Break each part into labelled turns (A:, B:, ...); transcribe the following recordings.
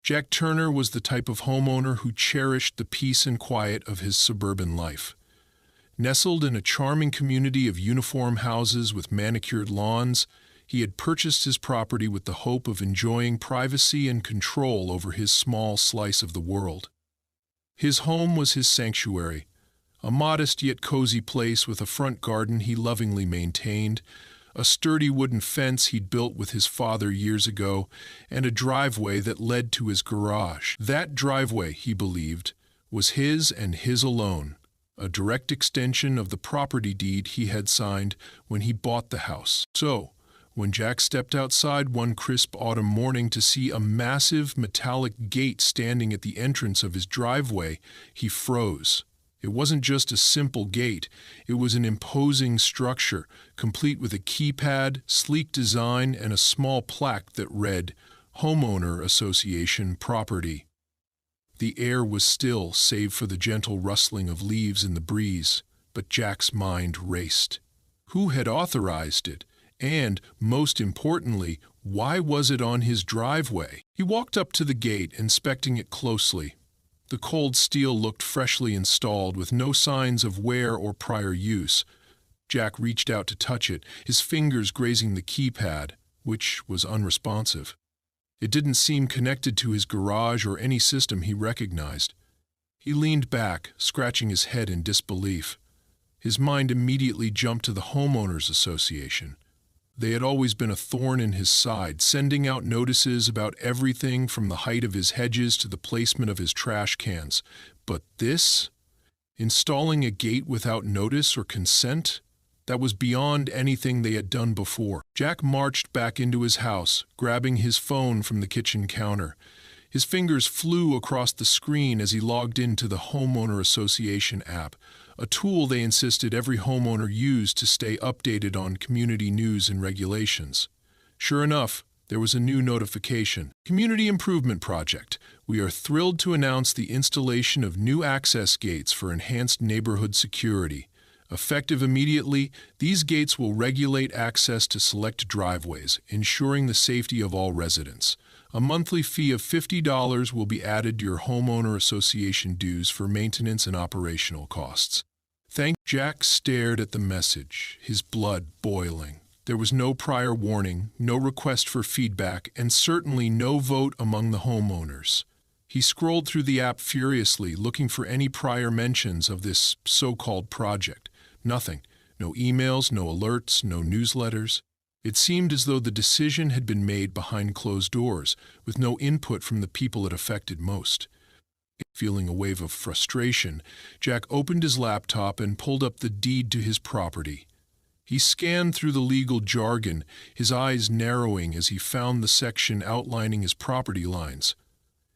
A: Jack Turner was the type of homeowner who cherished the peace and quiet of his suburban life. Nestled in a charming community of uniform houses with manicured lawns, he had purchased his property with the hope of enjoying privacy and control over his small slice of the world. His home was his sanctuary, a modest yet cozy place with a front garden he lovingly maintained, a sturdy wooden fence he'd built with his father years ago, and a driveway that led to his garage. That driveway, he believed, was his and his alone, a direct extension of the property deed he had signed when he bought the house. So, when Jack stepped outside one crisp autumn morning to see a massive metallic gate standing at the entrance of his driveway, he froze. It wasn't just a simple gate, it was an imposing structure, complete with a keypad, sleek design, and a small plaque that read, Homeowner Association Property. The air was still, save for the gentle rustling of leaves in the breeze, but Jack's mind raced. Who had authorized it? And, most importantly, why was it on his driveway? He walked up to the gate, inspecting it closely. The cold steel looked freshly installed, with no signs of wear or prior use. Jack reached out to touch it, his fingers grazing the keypad, which was unresponsive. It didn't seem connected to his garage or any system he recognized. He leaned back, scratching his head in disbelief. His mind immediately jumped to the Homeowners Association. They had always been a thorn in his side, sending out notices about everything from the height of his hedges to the placement of his trash cans. But this? Installing a gate without notice or consent? That was beyond anything they had done before. Jack marched back into his house, grabbing his phone from the kitchen counter. His fingers flew across the screen as he logged into the Homeowner Association app, a tool they insisted every homeowner use to stay updated on community news and regulations. Sure enough, there was a new notification. Community Improvement Project. We are thrilled to announce the installation of new access gates for enhanced neighborhood security. Effective immediately, these gates will regulate access to select driveways, ensuring the safety of all residents. A monthly fee of $50 will be added to your homeowner association dues for maintenance and operational costs. Jack stared at the message, his blood boiling. There was no prior warning, no request for feedback, and certainly no vote among the homeowners. He scrolled through the app furiously, looking for any prior mentions of this so-called project. Nothing. No emails, no alerts, no newsletters. It seemed as though the decision had been made behind closed doors, with no input from the people it affected most. Feeling a wave of frustration, Jack opened his laptop and pulled up the deed to his property. He scanned through the legal jargon, his eyes narrowing as he found the section outlining his property lines.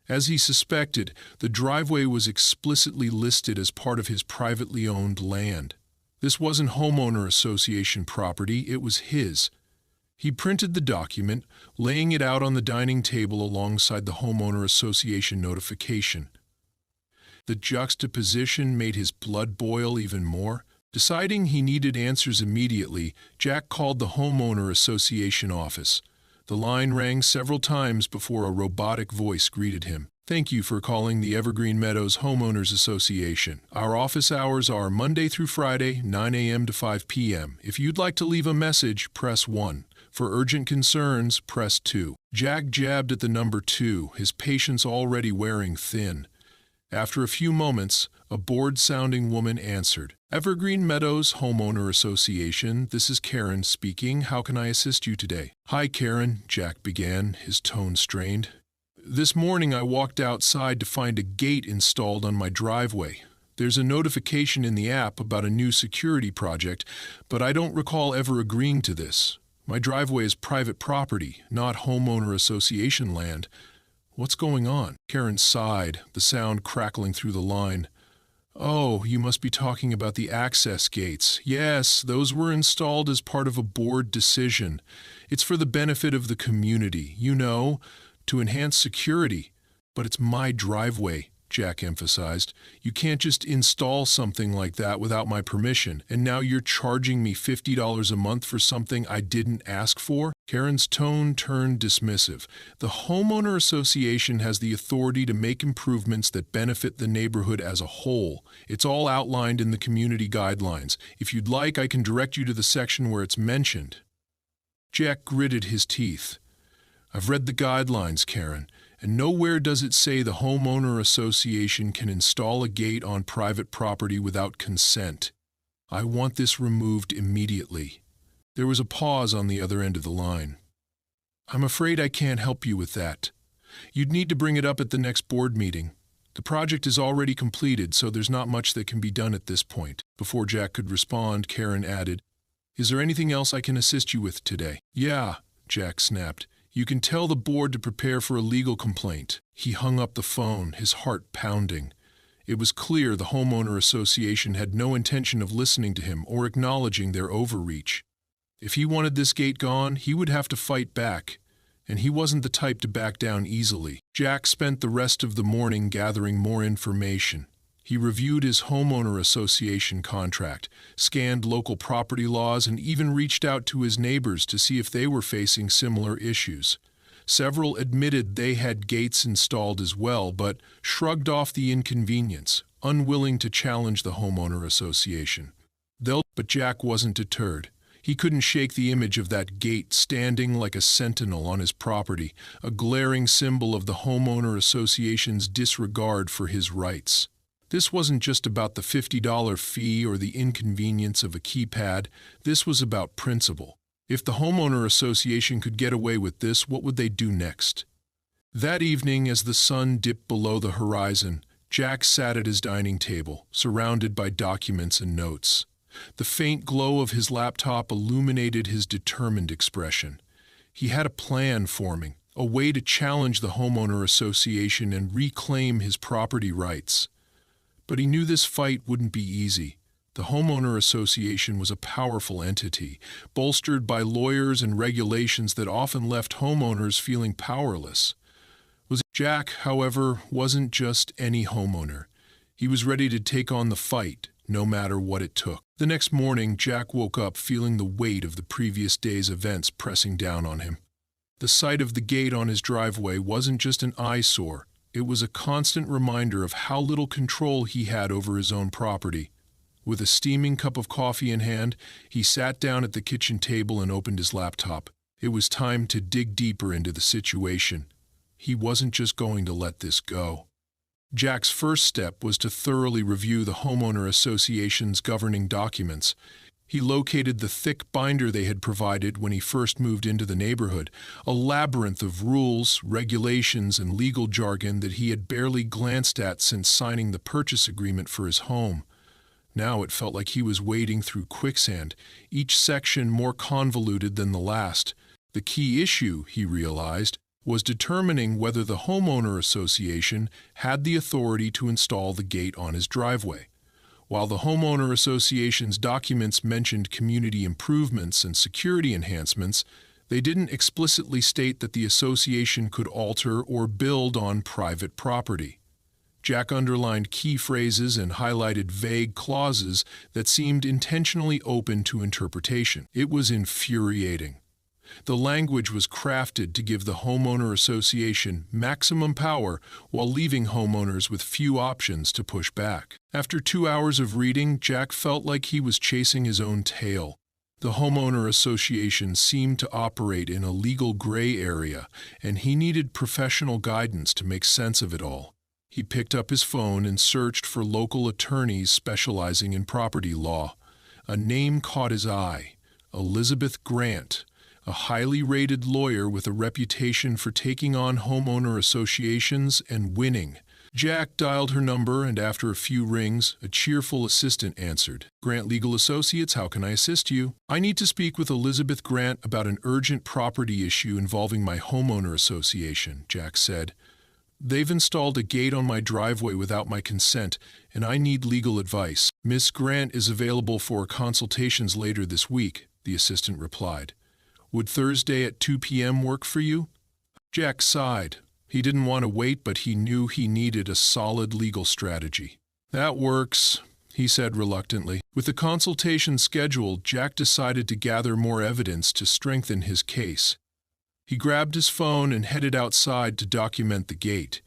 A: As he suspected, the driveway was explicitly listed as part of his privately owned land. This wasn't homeowner association property, it was his. He printed the document, laying it out on the dining table alongside the homeowner association notification. The juxtaposition made his blood boil even more. Deciding he needed answers immediately, Jack called the homeowner association office. The line rang several times before a robotic voice greeted him. Thank you for calling the Evergreen Meadows Homeowners Association. Our office hours are Monday through Friday, 9 a.m. to 5 p.m. If you'd like to leave a message, press 1. For urgent concerns, press 2. Jack jabbed at the number 2, his patience already wearing thin. After a few moments, a bored-sounding woman answered. Evergreen Meadows Homeowner Association, this is Karen speaking. How can I assist you today? Hi, Karen, Jack began, his tone strained. This morning I walked outside to find a gate installed on my driveway. There's a notification in the app about a new security project, but I don't recall ever agreeing to this. My driveway is private property, not homeowner association land. What's going on? Karen sighed, the sound crackling through the line. Oh, you must be talking about the access gates. Yes, those were installed as part of a board decision. It's for the benefit of the community, you know, to enhance security. But it's my driveway, Jack emphasized. You can't just install something like that without my permission, and now you're charging me $50 a month for something I didn't ask for? Karen's tone turned dismissive. The homeowner association has the authority to make improvements that benefit the neighborhood as a whole. It's all outlined in the community guidelines. If you'd like, I can direct you to the section where it's mentioned. Jack gritted his teeth. I've read the guidelines, Karen, and nowhere does it say the homeowner association can install a gate on private property without consent. I want this removed immediately. There was a pause on the other end of the line. I'm afraid I can't help you with that. You'd need to bring it up at the next board meeting. The project is already completed, so there's not much that can be done at this point. Before Jack could respond, Karen added, Is there anything else I can assist you with today? Yeah, Jack snapped. You can tell the board to prepare for a legal complaint. He hung up the phone, his heart pounding. It was clear the homeowner association had no intention of listening to him or acknowledging their overreach. If he wanted this gate gone, he would have to fight back, and he wasn't the type to back down easily. Jack spent the rest of the morning gathering more information. He reviewed his homeowner association contract, scanned local property laws, and even reached out to his neighbors to see if they were facing similar issues. Several admitted they had gates installed as well, but shrugged off the inconvenience, unwilling to challenge the homeowner association. But Jack wasn't deterred. He couldn't shake the image of that gate standing like a sentinel on his property, a glaring symbol of the homeowner association's disregard for his rights. This wasn't just about the $50 fee or the inconvenience of a keypad. This was about principle. If the homeowner association could get away with this, what would they do next? That evening, as the sun dipped below the horizon, Jack sat at his dining table, surrounded by documents and notes. The faint glow of his laptop illuminated his determined expression. He had a plan forming, a way to challenge the homeowner association and reclaim his property rights. But he knew this fight wouldn't be easy. The homeowner association was a powerful entity, bolstered by lawyers and regulations that often left homeowners feeling powerless. Jack, however, wasn't just any homeowner. He was ready to take on the fight, no matter what it took. The next morning, Jack woke up feeling the weight of the previous day's events pressing down on him. The sight of the gate on his driveway wasn't just an eyesore. It was a constant reminder of how little control he had over his own property. With a steaming cup of coffee in hand, he sat down at the kitchen table and opened his laptop. It was time to dig deeper into the situation. He wasn't just going to let this go. Jack's first step was to thoroughly review the homeowner association's governing documents. He located the thick binder they had provided when he first moved into the neighborhood, a labyrinth of rules, regulations, and legal jargon that he had barely glanced at since signing the purchase agreement for his home. Now it felt like he was wading through quicksand, each section more convoluted than the last. The key issue, he realized, was determining whether the homeowner association had the authority to install the gate on his driveway. While the homeowner association's documents mentioned community improvements and security enhancements, they didn't explicitly state that the association could alter or build on private property. Jack underlined key phrases and highlighted vague clauses that seemed intentionally open to interpretation. It was infuriating. The language was crafted to give the homeowner association maximum power while leaving homeowners with few options to push back. After 2 hours of reading, Jack felt like he was chasing his own tail. The homeowner association seemed to operate in a legal gray area, and he needed professional guidance to make sense of it all. He picked up his phone and searched for local attorneys specializing in property law. A name caught his eye: Elizabeth Grant, a highly rated lawyer with a reputation for taking on homeowner associations and winning. Jack dialed her number, and after a few rings, a cheerful assistant answered. Grant Legal Associates, how can I assist you? I need to speak with Elizabeth Grant about an urgent property issue involving my homeowner association, Jack said. They've installed a gate on my driveway without my consent, and I need legal advice. Miss Grant is available for consultations later this week, the assistant replied. Would Thursday at 2 p.m. work for you? Jack sighed. He didn't want to wait, but he knew he needed a solid legal strategy. That works. he said reluctantly. With the consultation scheduled, Jack decided to gather more evidence to strengthen his case. He grabbed his phone and headed outside to document the gate.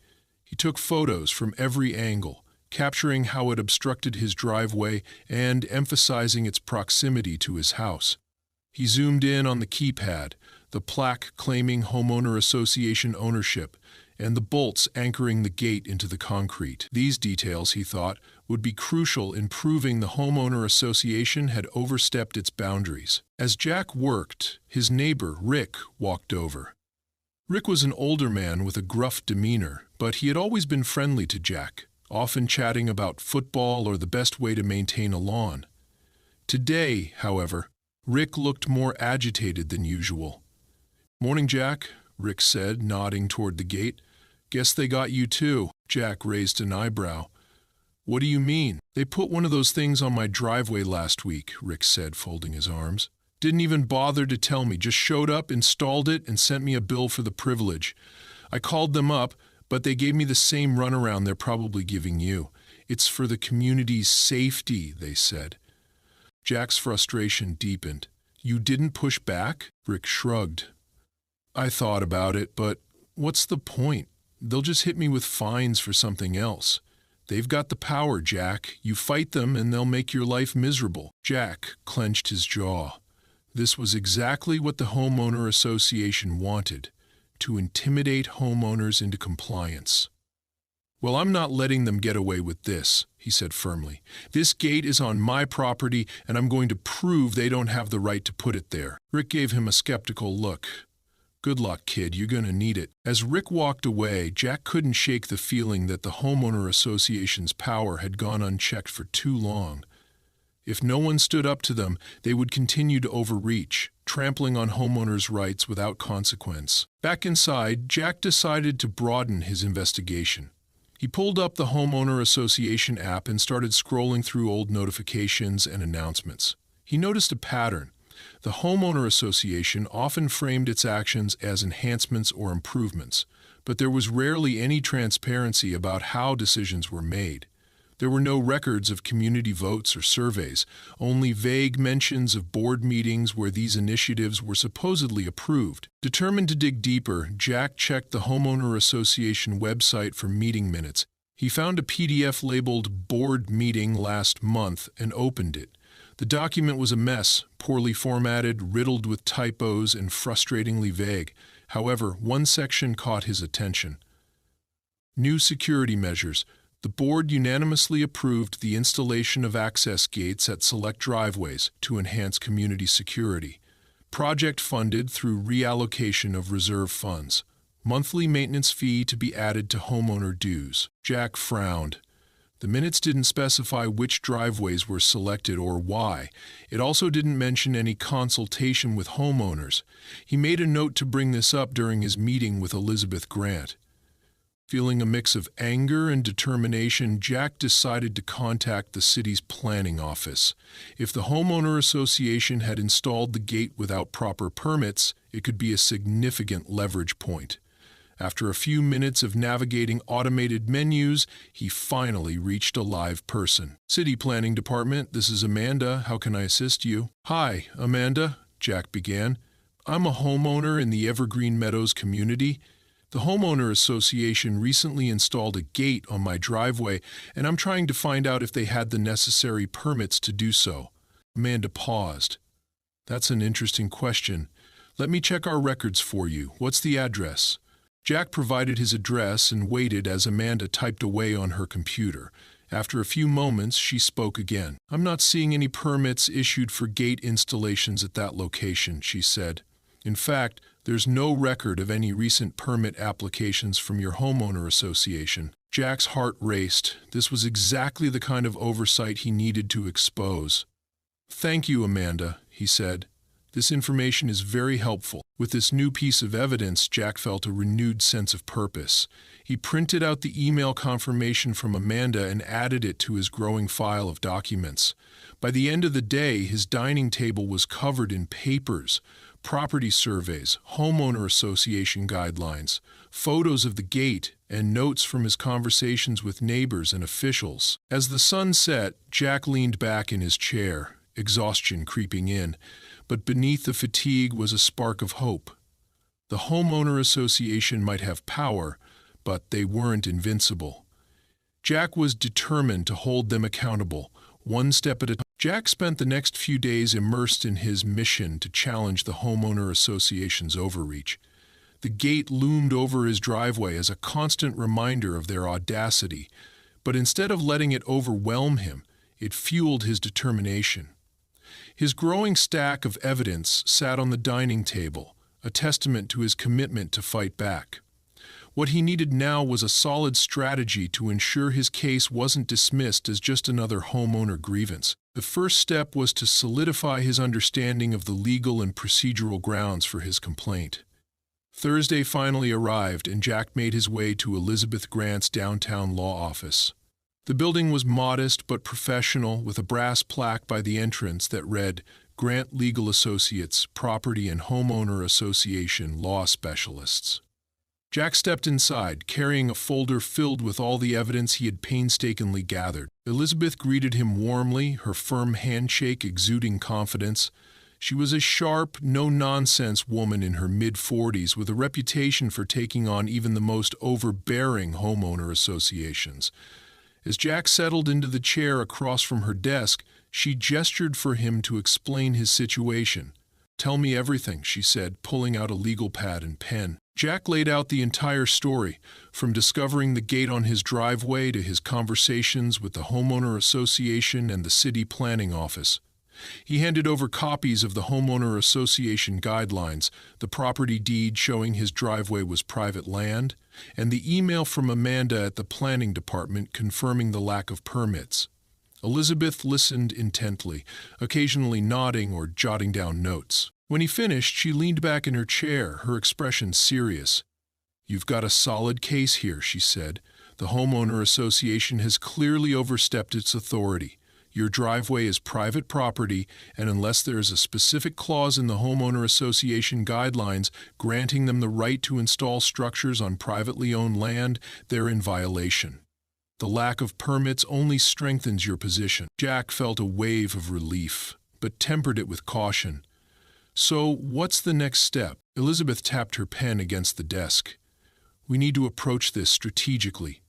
A: He took photos from every angle, capturing how it obstructed his driveway and emphasizing its proximity to his house. He zoomed in on the keypad, the plaque claiming homeowner association ownership, and the bolts anchoring the gate into the concrete. These details, he thought, would be crucial in proving the homeowner association had overstepped its boundaries. As Jack worked, his neighbor, Rick, walked over. Rick was an older man with a gruff demeanor, but he had always been friendly to Jack, often chatting about football or the best way to maintain a lawn. Today, however, Rick looked more agitated than usual. "Morning, Jack," Rick said, nodding toward the gate. "Guess they got you too." Jack raised an eyebrow. "What do you mean?" "They put one of those things on my driveway last week," Rick said, folding his arms. "Didn't even bother to tell me, just showed up, installed it, and sent me a bill for the privilege. I called them up, but they gave me the same runaround they're probably giving you. It's for the community's safety," they said. Jack's frustration deepened. "You didn't push back?" Rick shrugged. "I thought about it, but what's the point? They'll just hit me with fines for something else. They've got the power, Jack. You fight them and they'll make your life miserable." Jack clenched his jaw. This was exactly what the homeowner association wanted, to intimidate homeowners into compliance. "Well, I'm not letting them get away with this," he said firmly. "This gate is on my property, and I'm going to prove they don't have the right to put it there." Rick gave him a skeptical look. "Good luck, kid. You're going to need it." As Rick walked away, Jack couldn't shake the feeling that the homeowner association's power had gone unchecked for too long. If no one stood up to them, they would continue to overreach, trampling on homeowners' rights without consequence. Back inside, Jack decided to broaden his investigation. He pulled up the homeowner association app and started scrolling through old notifications and announcements. He noticed a pattern. The homeowner association often framed its actions as enhancements or improvements, but there was rarely any transparency about how decisions were made. There were no records of community votes or surveys, only vague mentions of board meetings where these initiatives were supposedly approved. Determined to dig deeper, Jack checked the homeowner association website for meeting minutes. He found a PDF labeled "Board Meeting Last Month" and opened it. The document was a mess, poorly formatted, riddled with typos, and frustratingly vague. However, one section caught his attention. New security measures. The board unanimously approved the installation of access gates at select driveways to enhance community security. Project funded through reallocation of reserve funds. Monthly maintenance fee to be added to homeowner dues. Jack frowned. The minutes didn't specify which driveways were selected or why. It also didn't mention any consultation with homeowners. He made a note to bring this up during his meeting with Elizabeth Grant. Feeling a mix of anger and determination, Jack decided to contact the city's planning office. If the homeowner association had installed the gate without proper permits, it could be a significant leverage point. After a few minutes of navigating automated menus, he finally reached a live person. "City Planning Department, this is Amanda. How can I assist you?" "Hi, Amanda," Jack began. "I'm a homeowner in the Evergreen Meadows community. The homeowner association recently installed a gate on my driveway, and I'm trying to find out if they had the necessary permits to do so." Amanda paused. "That's an interesting question. Let me check our records for you. What's the address?" Jack provided his address and waited as Amanda typed away on her computer. After a few moments, she spoke again. "I'm not seeing any permits issued for gate installations at that location," she said. "In fact, there's no record of any recent permit applications from your homeowner association." Jack's heart raced. This was exactly the kind of oversight he needed to expose. "Thank you, Amanda," he said. "This information is very helpful." With this new piece of evidence, Jack felt a renewed sense of purpose. He printed out the email confirmation from Amanda and added it to his growing file of documents. By the end of the day, his dining table was covered in papers, property surveys, homeowner association guidelines, photos of the gate, and notes from his conversations with neighbors and officials. As the sun set, Jack leaned back in his chair, exhaustion creeping in, but beneath the fatigue was a spark of hope. The homeowner association might have power, but they weren't invincible. Jack was determined to hold them accountable, one step at a time. Jack spent the next few days immersed in his mission to challenge the homeowner association's overreach. The gate loomed over his driveway as a constant reminder of their audacity, but instead of letting it overwhelm him, it fueled his determination. His growing stack of evidence sat on the dining table, a testament to his commitment to fight back. What he needed now was a solid strategy to ensure his case wasn't dismissed as just another homeowner grievance. The first step was to solidify his understanding of the legal and procedural grounds for his complaint. Thursday finally arrived, and Jack made his way to Elizabeth Grant's downtown law office. The building was modest but professional, with a brass plaque by the entrance that read, "Grant Legal Associates, Property and Homeowner Association Law Specialists." Jack stepped inside, carrying a folder filled with all the evidence he had painstakingly gathered. Elizabeth greeted him warmly, her firm handshake exuding confidence. She was a sharp, no-nonsense woman in her mid-40s with a reputation for taking on even the most overbearing homeowner associations. As Jack settled into the chair across from her desk, she gestured for him to explain his situation. "Tell me everything," she said, pulling out a legal pad and pen. Jack laid out the entire story, from discovering the gate on his driveway to his conversations with the homeowner association and the city planning office. He handed over copies of the homeowner association guidelines, the property deed showing his driveway was private land, and the email from Amanda at the planning department confirming the lack of permits. Elizabeth listened intently, occasionally nodding or jotting down notes. When he finished, she leaned back in her chair, her expression serious. "You've got a solid case here," she said. "The homeowner association has clearly overstepped its authority. Your driveway is private property, and unless there is a specific clause in the homeowner association guidelines granting them the right to install structures on privately owned land, they're in violation. The lack of permits only strengthens your position." Jack felt a wave of relief, but tempered it with caution. "So, what's the next step?" Elizabeth tapped her pen against the desk. "We need to approach this strategically.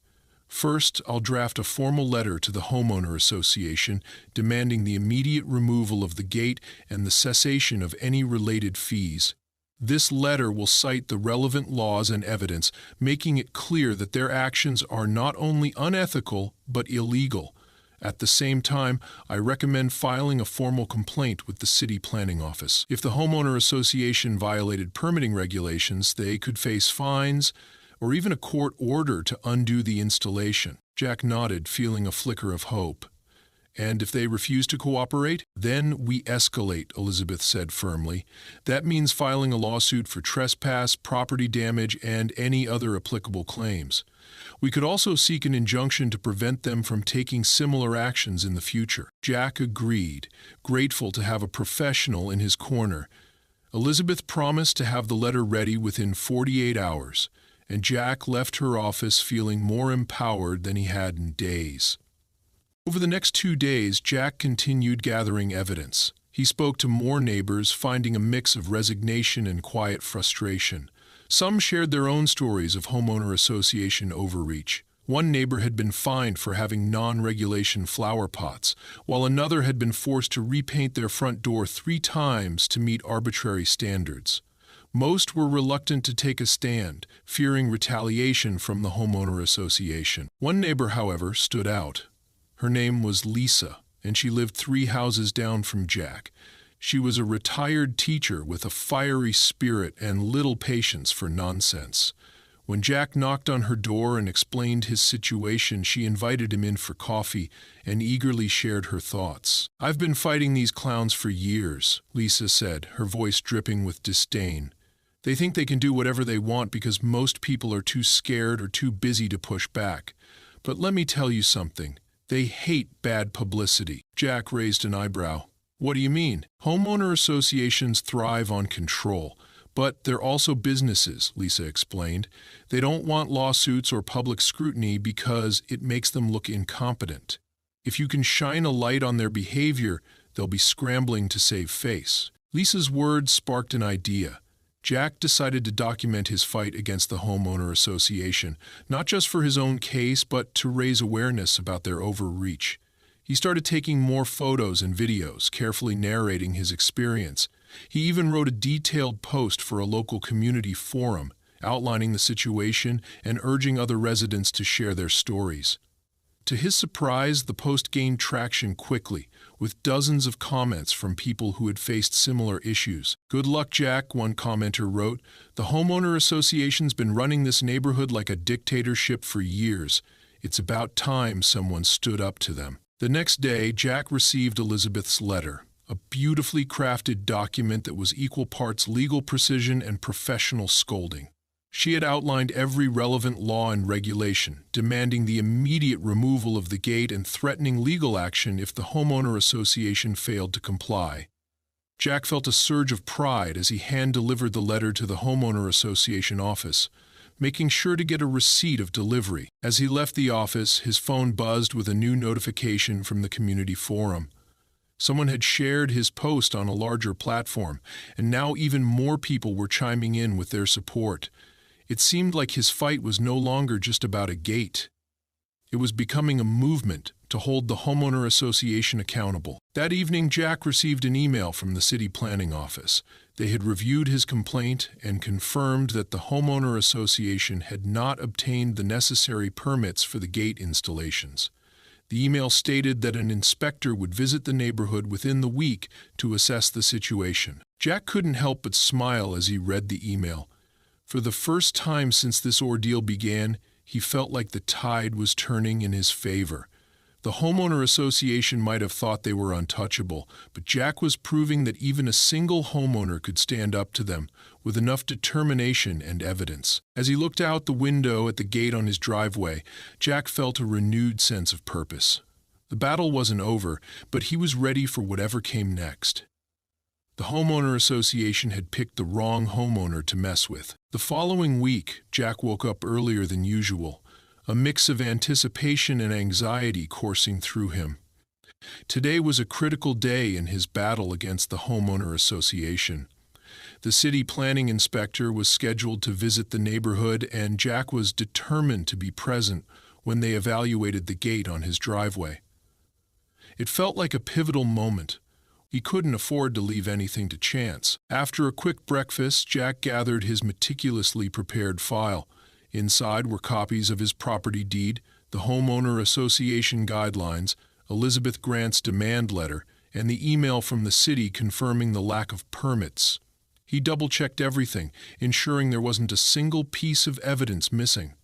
A: First, I'll draft a formal letter to the homeowner association demanding the immediate removal of the gate and the cessation of any related fees. This letter will cite the relevant laws and evidence, making it clear that their actions are not only unethical but illegal. At the same time, I recommend filing a formal complaint with the city planning office. If the homeowner association violated permitting regulations, they could face fines or even a court order to undo the installation." Jack nodded, feeling a flicker of hope. "And if they refuse to cooperate? Then we escalate," Elizabeth said firmly. "That means filing a lawsuit for trespass, property damage, and any other applicable claims. We could also seek an injunction to prevent them from taking similar actions in the future." Jack agreed, grateful to have a professional in his corner. Elizabeth promised to have the letter ready within 48 hours, and Jack left her office feeling more empowered than he had in days. Over the next 2 days, Jack continued gathering evidence. He spoke to more neighbors, finding a mix of resignation and quiet frustration. Some shared their own stories of homeowner association overreach. One neighbor had been fined for having non-regulation flower pots, while another had been forced to repaint their front door 3 times to meet arbitrary standards. Most were reluctant to take a stand, fearing retaliation from the homeowner association. One neighbor, however, stood out. Her name was Lisa, and she lived 3 houses down from Jack. She was a retired teacher with a fiery spirit and little patience for nonsense. When Jack knocked on her door and explained his situation, she invited him in for coffee and eagerly shared her thoughts. "I've been fighting these clowns for years," Lisa said, her voice dripping with disdain. "They think they can do whatever they want because most people are too scared or too busy to push back. But let me tell you something. They hate bad publicity." Jack raised an eyebrow. What do you mean? Homeowner associations thrive on control, but they're also businesses, Lisa explained. They don't want lawsuits or public scrutiny because it makes them look incompetent. If you can shine a light on their behavior, they'll be scrambling to save face. Lisa's words sparked an idea. Jack decided to document his fight against the homeowner association, not just for his own case, but to raise awareness about their overreach. He started taking more photos and videos, carefully narrating his experience. He even wrote a detailed post for a local community forum, outlining the situation and urging other residents to share their stories. To his surprise, the post gained traction quickly, with dozens of comments from people who had faced similar issues. "Good luck, Jack," one commenter wrote. "The homeowner association's been running this neighborhood like a dictatorship for years. It's about time someone stood up to them." The next day, Jack received Elizabeth's letter, a beautifully crafted document that was equal parts legal precision and professional scolding. She had outlined every relevant law and regulation, demanding the immediate removal of the gate and threatening legal action if the homeowner association failed to comply. Jack felt a surge of pride as he hand-delivered the letter to the homeowner association office, making sure to get a receipt of delivery. As he left the office, his phone buzzed with a new notification from the community forum. Someone had shared his post on a larger platform, and now even more people were chiming in with their support. It seemed like his fight was no longer just about a gate. It was becoming a movement to hold the homeowner association accountable. That evening, Jack received an email from the city planning office. They had reviewed his complaint and confirmed that the homeowner association had not obtained the necessary permits for the gate installations. The email stated that an inspector would visit the neighborhood within the week to assess the situation. Jack couldn't help but smile as he read the email. For the first time since this ordeal began, he felt like the tide was turning in his favor. The homeowner association might have thought they were untouchable, but Jack was proving that even a single homeowner could stand up to them with enough determination and evidence. As he looked out the window at the gate on his driveway, Jack felt a renewed sense of purpose. The battle wasn't over, but he was ready for whatever came next. The homeowner association had picked the wrong homeowner to mess with. The following week, Jack woke up earlier than usual, a mix of anticipation and anxiety coursing through him. Today was a critical day in his battle against the homeowner association. The city planning inspector was scheduled to visit the neighborhood, and Jack was determined to be present when they evaluated the gate on his driveway. It felt like a pivotal moment. He couldn't afford to leave anything to chance. After a quick breakfast, Jack gathered his meticulously prepared file. Inside were copies of his property deed, the homeowner association guidelines, Elizabeth Grant's demand letter, and the email from the city confirming the lack of permits. He double-checked everything, ensuring there wasn't a single piece of evidence missing.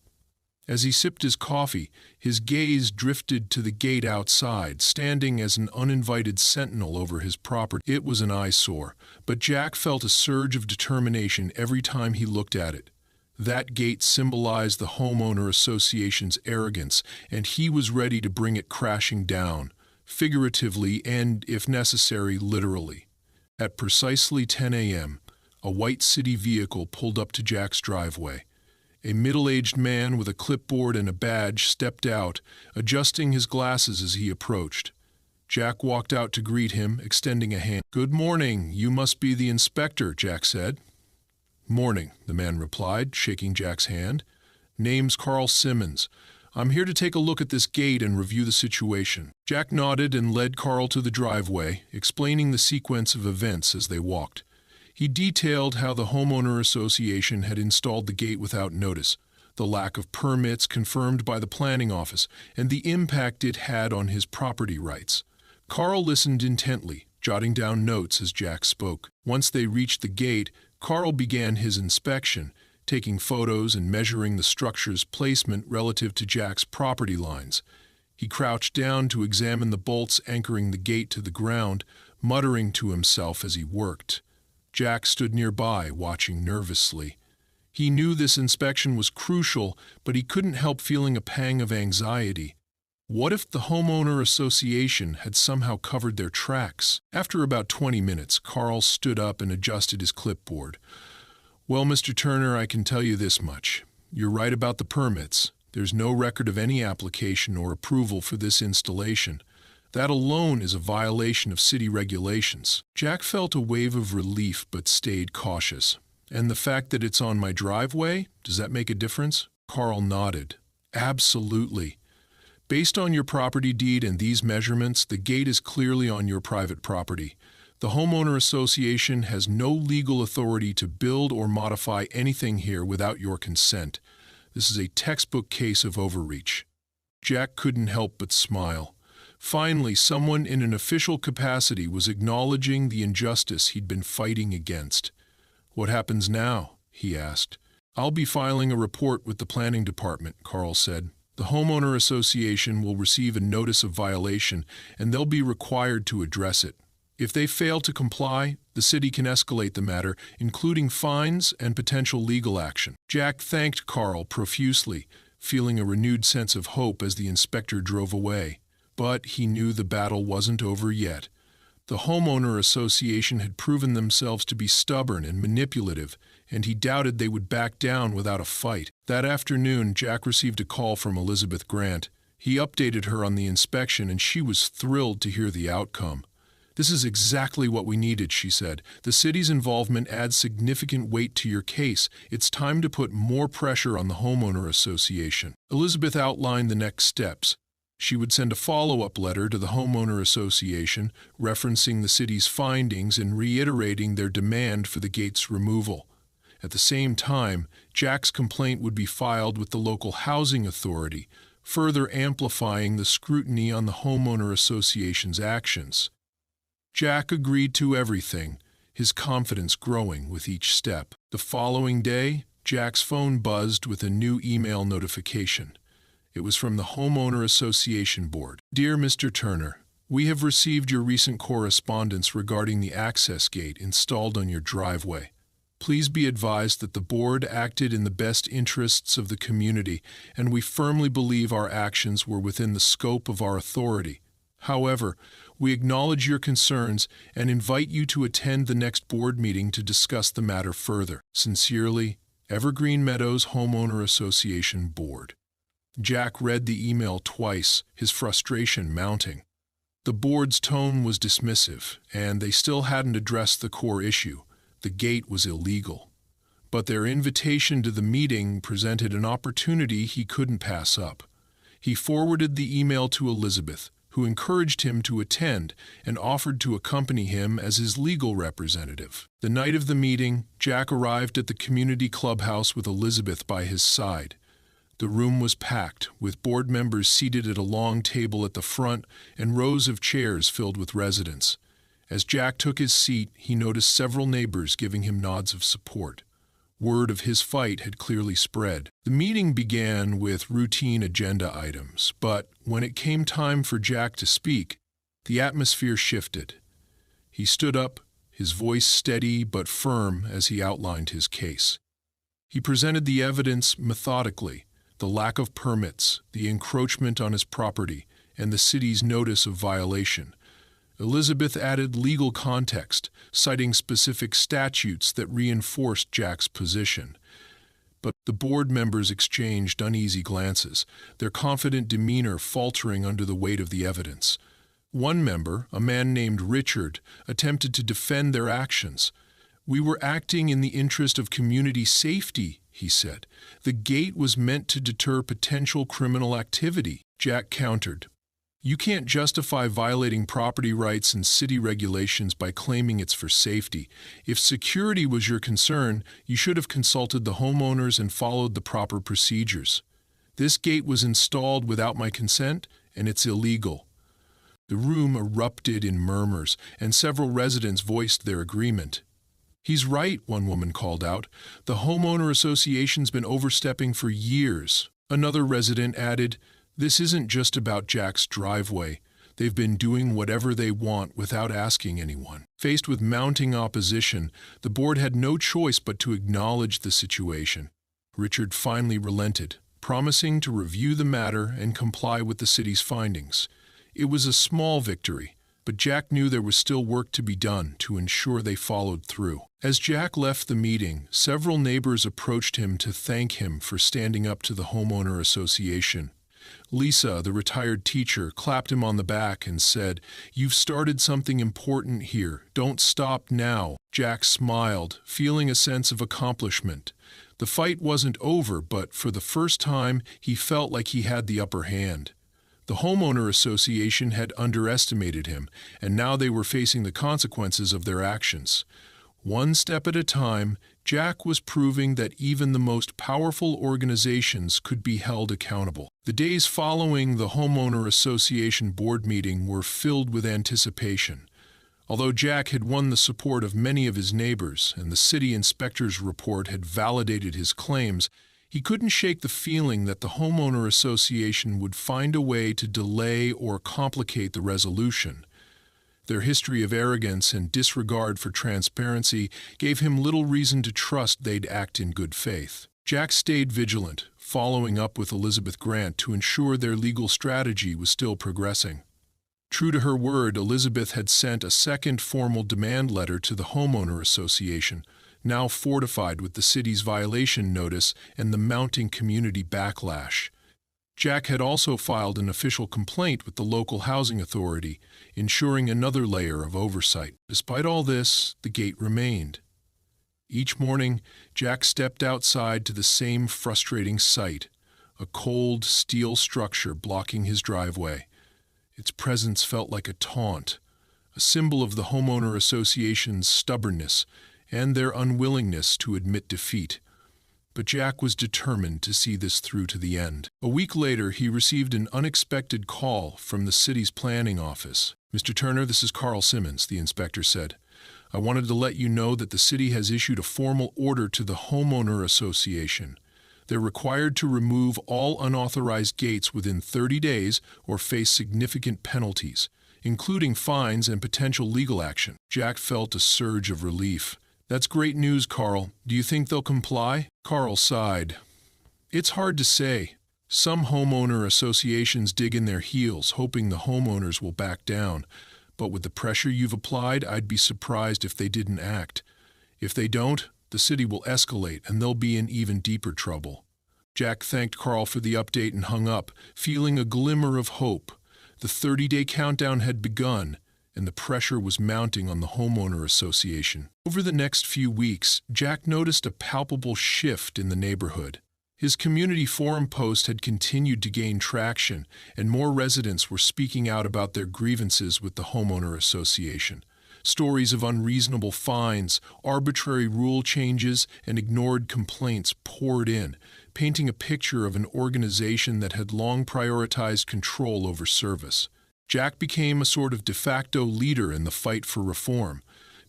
A: As he sipped his coffee, his gaze drifted to the gate outside, standing as an uninvited sentinel over his property. It was an eyesore, but Jack felt a surge of determination every time he looked at it. That gate symbolized the homeowner association's arrogance, and he was ready to bring it crashing down, figuratively and, if necessary, literally. At precisely 10 a.m., a white city vehicle pulled up to Jack's driveway. A middle-aged man with a clipboard and a badge stepped out, adjusting his glasses as he approached. Jack walked out to greet him, extending a hand. "Good morning. You must be the inspector," Jack said. "Morning," the man replied, shaking Jack's hand. "Name's Carl Simmons. I'm here to take a look at this gate and review the situation." Jack nodded and led Carl to the driveway, explaining the sequence of events as they walked. He detailed how the homeowner association had installed the gate without notice, the lack of permits confirmed by the planning office, and the impact it had on his property rights. Carl listened intently, jotting down notes as Jack spoke. Once they reached the gate, Carl began his inspection, taking photos and measuring the structure's placement relative to Jack's property lines. He crouched down to examine the bolts anchoring the gate to the ground, muttering to himself as he worked. Jack stood nearby, watching nervously. He knew this inspection was crucial, but he couldn't help feeling a pang of anxiety. What if the homeowner association had somehow covered their tracks? After about 20 minutes, Carl stood up and adjusted his clipboard. Well, Mr. Turner, I can tell you this much. You're right about the permits. There's no record of any application or approval for this installation. That alone is a violation of city regulations. Jack felt a wave of relief but stayed cautious. And the fact that it's on my driveway, does that make a difference? Carl nodded. Absolutely. Based on your property deed and these measurements, the gate is clearly on your private property. The homeowner association has no legal authority to build or modify anything here without your consent. This is a textbook case of overreach. Jack couldn't help but smile. Finally, someone in an official capacity was acknowledging the injustice he'd been fighting against. What happens now? He asked. I'll be filing a report with the planning department, Carl said. The homeowner association will receive a notice of violation, and they'll be required to address it. If they fail to comply, the city can escalate the matter, including fines and potential legal action. Jack thanked Carl profusely, feeling a renewed sense of hope as the inspector drove away. But he knew the battle wasn't over yet. The homeowner association had proven themselves to be stubborn and manipulative, and he doubted they would back down without a fight. That afternoon, Jack received a call from Elizabeth Grant. He updated her on the inspection, and she was thrilled to hear the outcome. This is exactly what we needed, she said. The city's involvement adds significant weight to your case. It's time to put more pressure on the homeowner association. Elizabeth outlined the next steps. She would send a follow-up letter to the homeowner association, referencing the city's findings and reiterating their demand for the gate's removal. At the same time, Jack's complaint would be filed with the local housing authority, further amplifying the scrutiny on the homeowner association's actions. Jack agreed to everything, his confidence growing with each step. The following day, Jack's phone buzzed with a new email notification. It was from the Homeowner Association Board. Dear Mr. Turner, we have received your recent correspondence regarding the access gate installed on your driveway. Please be advised that the board acted in the best interests of the community, and we firmly believe our actions were within the scope of our authority. However, we acknowledge your concerns and invite you to attend the next board meeting to discuss the matter further. Sincerely, Evergreen Meadows Homeowner Association Board. Jack read the email twice, his frustration mounting. The board's tone was dismissive, and they still hadn't addressed the core issue. The gate was illegal. But their invitation to the meeting presented an opportunity he couldn't pass up. He forwarded the email to Elizabeth, who encouraged him to attend and offered to accompany him as his legal representative. The night of the meeting, Jack arrived at the community clubhouse with Elizabeth by his side. The room was packed, with board members seated at a long table at the front and rows of chairs filled with residents. As Jack took his seat, he noticed several neighbors giving him nods of support. Word of his fight had clearly spread. The meeting began with routine agenda items, but when it came time for Jack to speak, the atmosphere shifted. He stood up, his voice steady but firm as he outlined his case. He presented the evidence methodically, the lack of permits, the encroachment on his property, and the city's notice of violation. Elizabeth added legal context, citing specific statutes that reinforced Jack's position. But the board members exchanged uneasy glances, their confident demeanor faltering under the weight of the evidence. One member, a man named Richard, attempted to defend their actions. "We were acting in the interest of community safety," he said. "The gate was meant to deter potential criminal activity." Jack countered. "You can't justify violating property rights and city regulations by claiming it's for safety. If security was your concern, you should have consulted the homeowners and followed the proper procedures. This gate was installed without my consent, and it's illegal." The room erupted in murmurs, and several residents voiced their agreement. "He's right," one woman called out. "The homeowner association's been overstepping for years." Another resident added, "This isn't just about Jack's driveway. They've been doing whatever they want without asking anyone." Faced with mounting opposition, the board had no choice but to acknowledge the situation. Richard finally relented. promising to review the matter and comply with the city's findings. It was a small victory, but Jack knew there was still work to be done to ensure they followed through. As Jack left the meeting, several neighbors approached him to thank him for standing up to the homeowner association. Lisa, the retired teacher, clapped him on the back and said, "You've started something important here. Don't stop now." Jack smiled, feeling a sense of accomplishment. The fight wasn't over, but for the first time, he felt like he had the upper hand. The homeowner association had underestimated him, and now they were facing the consequences of their actions. One step at a time, Jack was proving that even the most powerful organizations could be held accountable. The days following the homeowner association board meeting were filled with anticipation. Although Jack had won the support of many of his neighbors and the city inspector's report had validated his claims, he couldn't shake the feeling that the homeowner association would find a way to delay or complicate the resolution. Their history of arrogance and disregard for transparency gave him little reason to trust they'd act in good faith. Jack stayed vigilant, following up with Elizabeth Grant to ensure their legal strategy was still progressing. True to her word, Elizabeth had sent a second formal demand letter to the homeowner association, now fortified with the city's violation notice and the mounting community backlash. Jack had also filed an official complaint with the local housing authority, ensuring another layer of oversight. Despite all this, the gate remained. Each morning, Jack stepped outside to the same frustrating sight, a cold steel structure blocking his driveway. Its presence felt like a taunt, a symbol of the homeowner association's stubbornness and their unwillingness to admit defeat. But Jack was determined to see this through to the end. A week later, he received an unexpected call from the city's planning office. "Mr. Turner, this is Carl Simmons," the inspector said. "I wanted to let you know that the city has issued a formal order to the homeowner association. They're required to remove all unauthorized gates within 30 days or face significant penalties, including fines and potential legal action." Jack felt a surge of relief. "That's great news, Carl. Do you think they'll comply?" Carl sighed. "It's hard to say. Some homeowner associations dig in their heels, hoping the homeowners will back down. But with the pressure you've applied, I'd be surprised if they didn't act. If they don't, the city will escalate and they'll be in even deeper trouble." Jack thanked Carl for the update and hung up, feeling a glimmer of hope. The 30-day countdown had begun, and the pressure was mounting on the homeowner association. Over the next few weeks, Jack noticed a palpable shift in the neighborhood. His community forum post had continued to gain traction, and more residents were speaking out about their grievances with the homeowner association. Stories of unreasonable fines, arbitrary rule changes, and ignored complaints poured in, painting a picture of an organization that had long prioritized control over service. Jack became a sort of de facto leader in the fight for reform.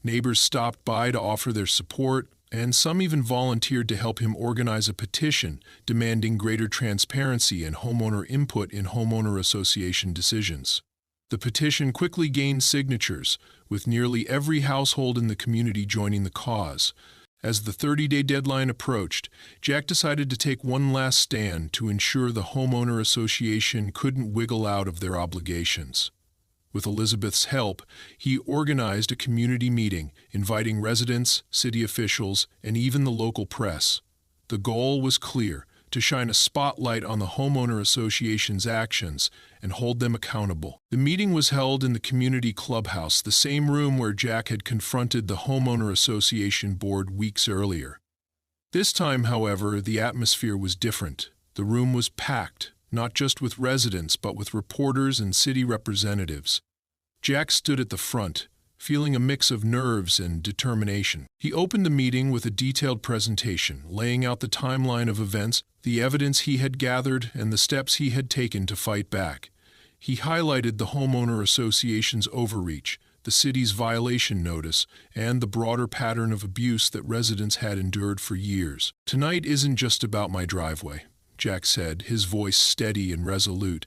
A: Neighbors stopped by to offer their support, and some even volunteered to help him organize a petition demanding greater transparency and homeowner input in homeowner association decisions. The petition quickly gained signatures, with nearly every household in the community joining the cause. As the 30-day deadline approached, Jack decided to take one last stand to ensure the homeowner association couldn't wiggle out of their obligations. With Elizabeth's help, he organized a community meeting, inviting residents, city officials, and even the local press. The goal was clear: to shine a spotlight on the homeowner association's actions and hold them accountable. The meeting was held in the community clubhouse, the same room where Jack had confronted the homeowner association board weeks earlier. This time, however, the atmosphere was different. The room was packed, not just with residents, but with reporters and city representatives. Jack stood at the front, feeling a mix of nerves and determination. He opened the meeting with a detailed presentation, laying out the timeline of events, the evidence he had gathered, and the steps he had taken to fight back. He highlighted the homeowner association's overreach, the city's violation notice, and the broader pattern of abuse that residents had endured for years. "Tonight isn't just about my driveway," Jack said, his voice steady and resolute.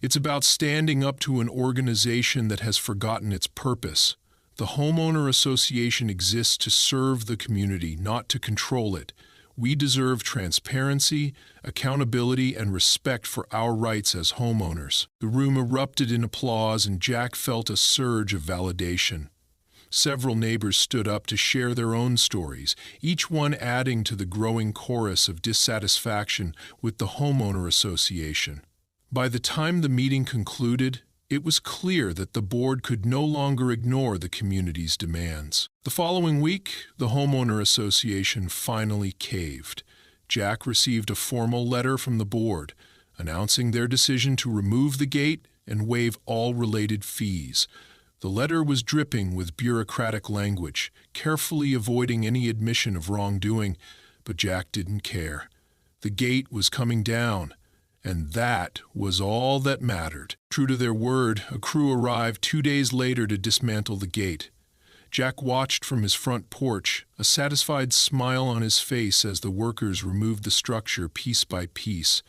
A: "It's about standing up to an organization that has forgotten its purpose. The homeowner association exists to serve the community, not to control it. We deserve transparency, accountability, and respect for our rights as homeowners." The room erupted in applause, and Jack felt a surge of validation. Several neighbors stood up to share their own stories, each one adding to the growing chorus of dissatisfaction with the homeowner association. By the time the meeting concluded, it was clear that the board could no longer ignore the community's demands. The following week, the homeowner association finally caved. Jack received a formal letter from the board, announcing their decision to remove the gate and waive all related fees. The letter was dripping with bureaucratic language, carefully avoiding any admission of wrongdoing, but Jack didn't care. The gate was coming down, and that was all that mattered. True to their word, a crew arrived 2 days later to dismantle the gate. Jack watched from his front porch, a satisfied smile on his face as the workers removed the structure piece by piece.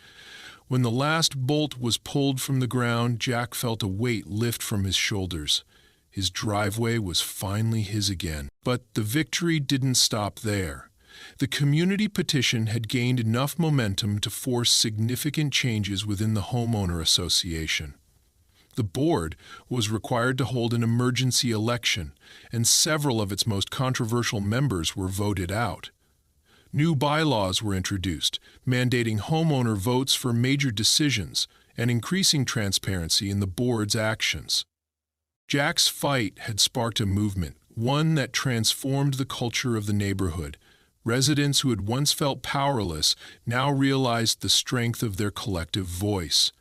A: When the last bolt was pulled from the ground, Jack felt a weight lift from his shoulders. His driveway was finally his again. But the victory didn't stop there. The community petition had gained enough momentum to force significant changes within the homeowner association. The board was required to hold an emergency election, and several of its most controversial members were voted out. New bylaws were introduced, mandating homeowner votes for major decisions and increasing transparency in the board's actions. Jack's fight had sparked a movement, one that transformed the culture of the neighborhood. Residents who had once felt powerless now realized the strength of their collective voice.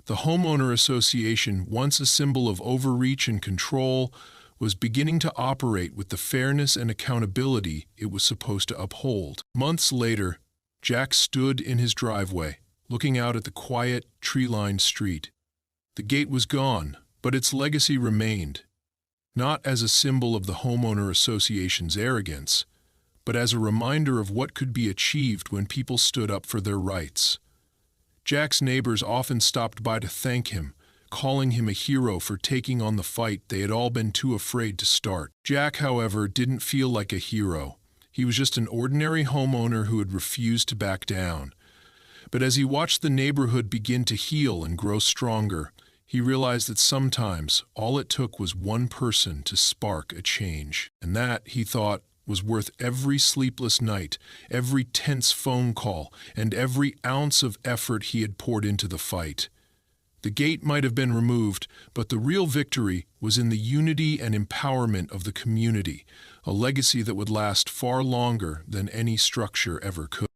A: The homeowner association, once a symbol of overreach and control, was beginning to operate with the fairness and accountability it was supposed to uphold. Months later, Jack stood in his driveway, looking out at the quiet, tree-lined street. The gate was gone, but its legacy remained, not as a symbol of the homeowner association's arrogance, but as a reminder of what could be achieved when people stood up for their rights. Jack's neighbors often stopped by to thank him, calling him a hero for taking on the fight they had all been too afraid to start. Jack, however, didn't feel like a hero. He was just an ordinary homeowner who had refused to back down. But as he watched the neighborhood begin to heal and grow stronger, he realized that sometimes all it took was one person to spark a change. And that, he thought, was worth every sleepless night, every tense phone call, and every ounce of effort he had poured into the fight. The gate might have been removed, but the real victory was in the unity and empowerment of the community, a legacy that would last far longer than any structure ever could.